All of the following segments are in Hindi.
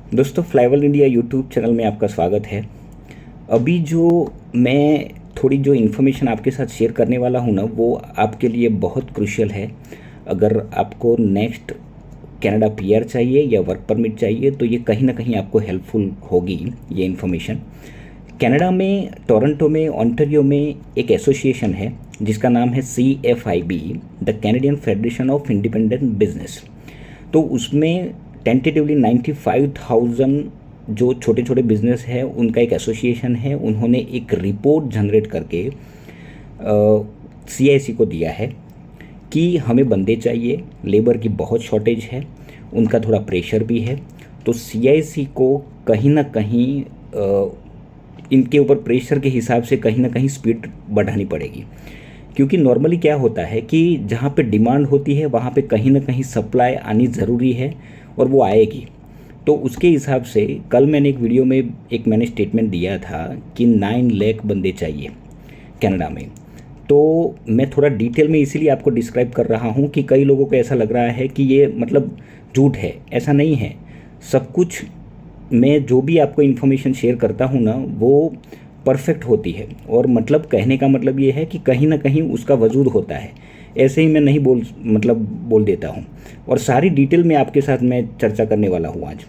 दोस्तों, फ्लाईओवर इंडिया यूट्यूब चैनल में आपका स्वागत है। अभी जो मैं थोड़ी जो इन्फॉर्मेशन आपके साथ शेयर करने वाला हूँ ना, वो आपके लिए बहुत क्रूशियल है। अगर आपको नेक्स्ट कनाडा पीआर चाहिए या वर्क परमिट चाहिए तो ये कहीं ना कहीं आपको हेल्पफुल होगी ये इन्फॉर्मेशन। कनाडा में टोरंटो में ओंटारियो में एक एसोसिएशन है जिसका नाम है CFIB, the Canadian federation of independent business. तो उसमें टेंटेटिवली 95,000 जो छोटे छोटे बिजनेस है उनका एक एसोसिएशन है। उन्होंने एक रिपोर्ट जनरेट करके CIC को दिया है कि हमें बंदे चाहिए, लेबर की बहुत शॉर्टेज है, उनका थोड़ा प्रेशर भी है। तो CIC को कहीं ना कहीं इनके ऊपर प्रेशर के हिसाब से कहीं ना कहीं स्पीड बढ़ानी पड़ेगी, क्योंकि नॉर्मली क्या होता है कि जहाँ पे डिमांड होती है वहाँ पे कहीं ना कहीं सप्लाई आनी ज़रूरी है और वो आएगी। तो उसके हिसाब से कल मैंने एक वीडियो में मैंने स्टेटमेंट दिया था कि 9 लाख बंदे चाहिए कनाडा में। तो मैं थोड़ा डिटेल में इसीलिए आपको डिस्क्राइब कर रहा हूँ कि कई लोगों को ऐसा लग रहा है कि ये मतलब झूठ है। ऐसा नहीं है। सब कुछ मैं जो भी आपको इन्फॉर्मेशन शेयर करता हूँ ना, वो परफेक्ट होती है। और मतलब कहने का मतलब ये है कि कहीं ना कहीं उसका वजूद होता है। ऐसे ही मैं नहीं बोल देता हूँ। और सारी डिटेल में आपके साथ मैं चर्चा करने वाला हूँ आज।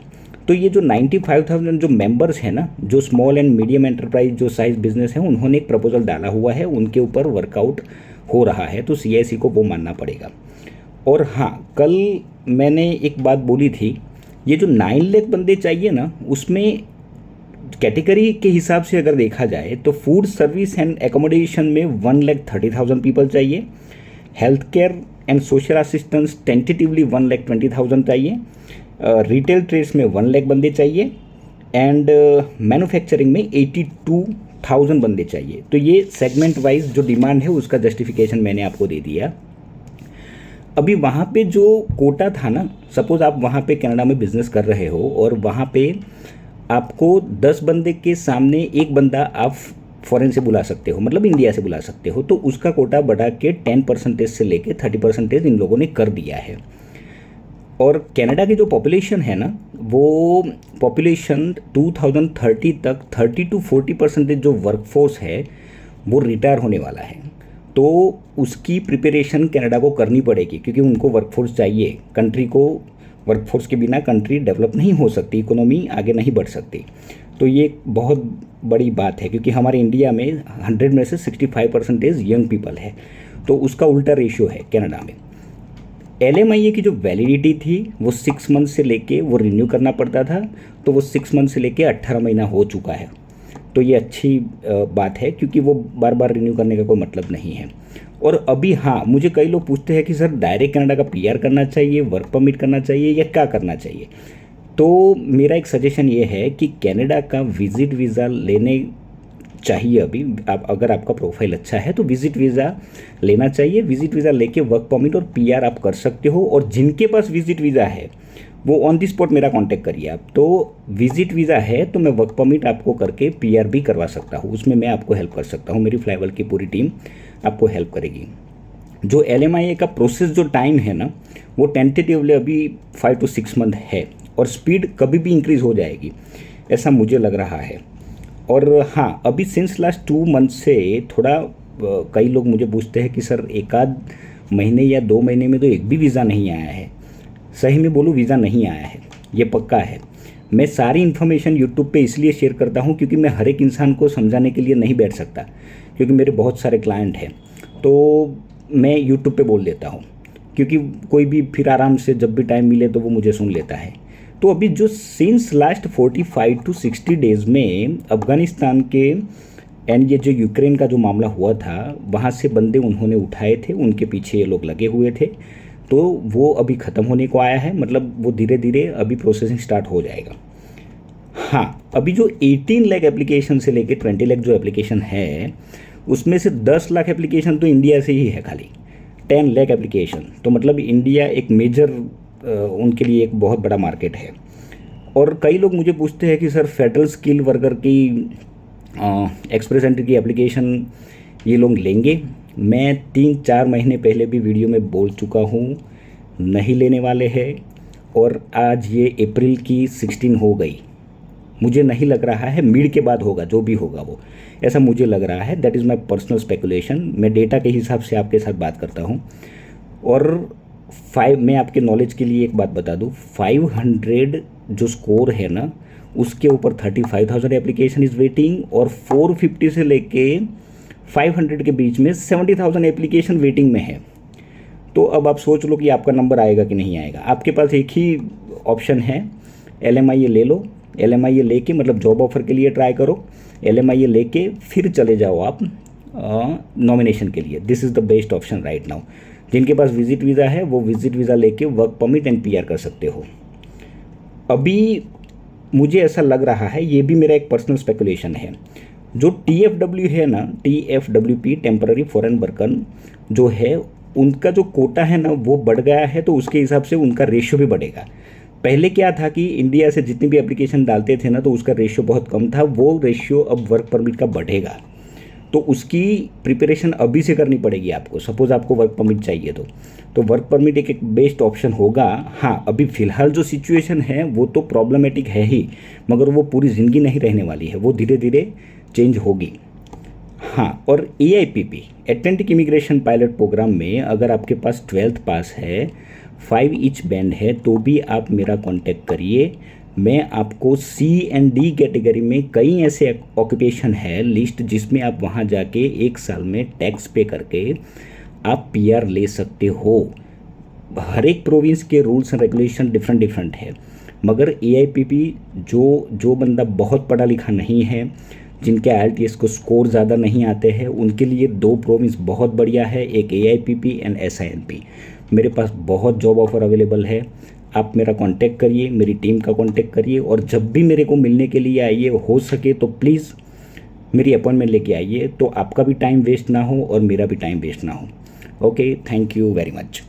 तो ये जो 95,000 जो मेंबर्स हैं ना, जो स्मॉल एंड मीडियम एंटरप्राइज जो साइज बिजनेस है, उन्होंने एक प्रपोजल डाला हुआ है, उनके ऊपर वर्कआउट हो रहा है। तो CIC को वो मानना पड़ेगा। और हाँ, कल मैंने एक बात बोली थी, ये जो 9 लाख बंदे चाहिए ना, उसमें कैटेगरी के हिसाब से अगर देखा जाए तो फूड सर्विस एंड एकोमोडेशन में 1,30,000 पीपल चाहिए। Health care and social assistance tentatively 1,20,000 चाहिए। रिटेल ट्रेड्स में 1 लाख बंदे चाहिए। एंड मैन्युफैक्चरिंग में 82,000 बंदे चाहिए। तो ये सेगमेंट वाइज जो डिमांड है उसका जस्टिफिकेशन मैंने आपको दे दिया। अभी वहाँ पे जो कोटा था ना, सपोज आप वहाँ पे कनाडा में बिजनेस कर रहे हो और वहाँ पे आपको 10 बंदे के सामने एक बंदा आप फॉरेन से बुला सकते हो, मतलब इंडिया से बुला सकते हो। तो उसका कोटा बढ़ा के 10% से लेके 30% इन लोगों ने कर दिया है। और कनाडा की जो पॉपुलेशन है ना, वो पॉपुलेशन 2030 तक 30 to 40% जो वर्कफोर्स है वो रिटायर होने वाला है। तो उसकी प्रिपरेशन कनाडा को करनी पड़ेगी, क्योंकि उनको वर्कफोर्स चाहिए। कंट्री को वर्कफोर्स के बिना कंट्री डेवलप नहीं हो सकती, इकोनॉमी आगे नहीं बढ़ सकती। तो ये बहुत बड़ी बात है, क्योंकि हमारे इंडिया में 100 में से 65% यंग पीपल है। तो उसका उल्टा रेशियो है कनाडा में। LMIA की जो वैलिडिटी थी वो 6 मंथ से लेके वो रिन्यू करना पड़ता था, तो वो 6 मंथ से लेके 18 महीना हो चुका है। तो ये अच्छी बात है, क्योंकि वो बार बार रिन्यू करने का कोई मतलब नहीं है। और अभी हाँ, मुझे कई लोग पूछते हैं कि सर डायरेक्ट कनाडा का PR करना चाहिए, वर्क परमिट करना चाहिए, या क्या करना चाहिए। तो मेरा एक सजेशन ये है कि कनाडा का विजिट वीज़ा लेने चाहिए। अभी आप अगर आपका प्रोफाइल अच्छा है तो विजिट वीज़ा लेना चाहिए। विजिट वीज़ा लेके वर्क परमिट और PR आप कर सकते हो। और जिनके पास विजिट वीज़ा है वो ऑन दी स्पॉट मेरा कांटेक्ट करिए आप। तो विजिट वीज़ा है तो मैं वर्क परमिट आपको करके PR भी करवा सकता हूँ, उसमें मैं आपको हेल्प कर सकता हूँ। मेरी फ्लाईओवर की पूरी टीम आपको हेल्प करेगी। जो LMIA का प्रोसेस जो टाइम है ना, वो टेंटेटिवली अभी 5 to 6 मंथ है। और स्पीड कभी भी इंक्रीज़ हो जाएगी, ऐसा मुझे लग रहा है। और हाँ, अभी सिंस लास्ट 2 मंथ से थोड़ा कई लोग मुझे पूछते हैं कि सर एक आध महीने या 2 महीने में तो एक भी वीज़ा नहीं आया है। सही में बोलूँ, वीज़ा नहीं आया है, ये पक्का है। मैं सारी इन्फॉर्मेशन यूट्यूब पे इसलिए शेयर करता हूँ क्योंकि मैं हर एक इंसान को समझाने के लिए नहीं बैठ सकता, क्योंकि मेरे बहुत सारे क्लाइंट हैं। तो मैं यूट्यूब पे बोल देता हूँ, क्योंकि कोई भी फिर आराम से जब भी टाइम मिले तो वो मुझे सुन लेता है। तो अभी जो सिंस लास्ट 45 to 60 डेज़ में अफ़गानिस्तान के एंड ये जो यूक्रेन का जो मामला हुआ था, वहाँ से बंदे उन्होंने उठाए थे, उनके पीछे ये लोग लगे हुए थे। तो वो अभी ख़त्म होने को आया है, मतलब वो धीरे धीरे अभी प्रोसेसिंग स्टार्ट हो जाएगा। हाँ, अभी जो 18 लाख एप्लीकेशन से लेके 20 लाख जो एप्लीकेशन है, उसमें से 10 लाख एप्लीकेशन तो इंडिया से ही है खाली। 10 लाख एप्लीकेशन, तो मतलब इंडिया एक मेजर उनके लिए एक बहुत बड़ा मार्केट है। और कई लोग मुझे पूछते हैं कि सर फेडरल स्किल वर्कर की एक्सप्रेस एंट्री की एप्लीकेशन ये लोग लेंगे। मैं 3-4 महीने पहले भी वीडियो में बोल चुका हूँ, नहीं लेने वाले हैं। और आज ये अप्रैल की 16 हो गई। मुझे नहीं लग रहा है, मिड के बाद होगा, जो भी होगा वो, ऐसा मुझे लग रहा है। That is my personal speculation. मैं डेटा के हिसाब से आपके साथ बात करता हूँ। और मैं आपके नॉलेज के लिए एक बात बता दूँ, 500 जो स्कोर है ना, उसके ऊपर 35,000 एप्लीकेशन इज़ वेटिंग, और 450 से लेके 500 के बीच में 70,000 एप्लीकेशन वेटिंग में है। तो अब आप सोच लो कि आपका नंबर आएगा कि नहीं आएगा। आपके पास एक ही ऑप्शन है, LMIA ले लो। LMIA लेके, मतलब जॉब ऑफर के लिए ट्राई करो, LMIA लेके फिर चले जाओ आप नॉमिनेशन के लिए। This is the best option right now. जिनके पास विजिट वीज़ा है वो विजिट वीज़ा लेके वर्क परमिट एंड PR कर सकते हो। अभी मुझे ऐसा लग रहा है, ये भी मेरा एक पर्सनल स्पेकुलेशन है, जो TFW है ना, TFWP टेम्पररी फॉरेन वर्कर जो है, उनका जो कोटा है ना वो बढ़ गया है, तो उसके हिसाब से उनका रेशियो भी बढ़ेगा। पहले क्या था कि इंडिया से जितनी भी एप्लीकेशन डालते थे ना, तो उसका रेशियो बहुत कम था। वो रेशियो अब वर्क परमिट का बढ़ेगा, तो उसकी प्रिपरेशन अभी से करनी पड़ेगी आपको। सपोज़ आपको वर्क परमिट चाहिए तो वर्क परमिट एक बेस्ट ऑप्शन होगा। हाँ, अभी फ़िलहाल जो सिचुएशन है वो तो प्रॉब्लमेटिक है ही, मगर वो पूरी ज़िंदगी नहीं रहने वाली है, वो धीरे धीरे चेंज होगी। हाँ, और AIPP अटेंटिक इमिग्रेशन पायलट प्रोग्राम में अगर आपके पास 12th पास है, 5 ईच बैंड है, तो भी आप मेरा कांटेक्ट करिए। मैं आपको C एंड D कैटेगरी में कई ऐसे ऑक्यूपेशन है लिस्ट, जिसमें आप वहाँ जाके 1 साल में टैक्स पे करके आप PR ले सकते हो। हर एक प्रोविंस के रूल्स एंड रेगुलेशन डिफरेंट है, मगर AIPP जो बंदा बहुत पढ़ा लिखा नहीं है, जिनके IELTS को स्कोर ज़्यादा नहीं आते हैं, उनके लिए 2 प्रोविंस बहुत बढ़िया है, एक AIPP एंड SIMP। मेरे पास बहुत जॉब ऑफ़र अवेलेबल है। आप मेरा कांटेक्ट करिए, मेरी टीम का कांटेक्ट करिए, और जब भी मेरे को मिलने के लिए आइए, हो सके तो प्लीज़ मेरी अपॉइंटमेंट लेके आइए, तो आपका भी टाइम वेस्ट ना हो और मेरा भी टाइम वेस्ट ना हो। Okay, thank you very much.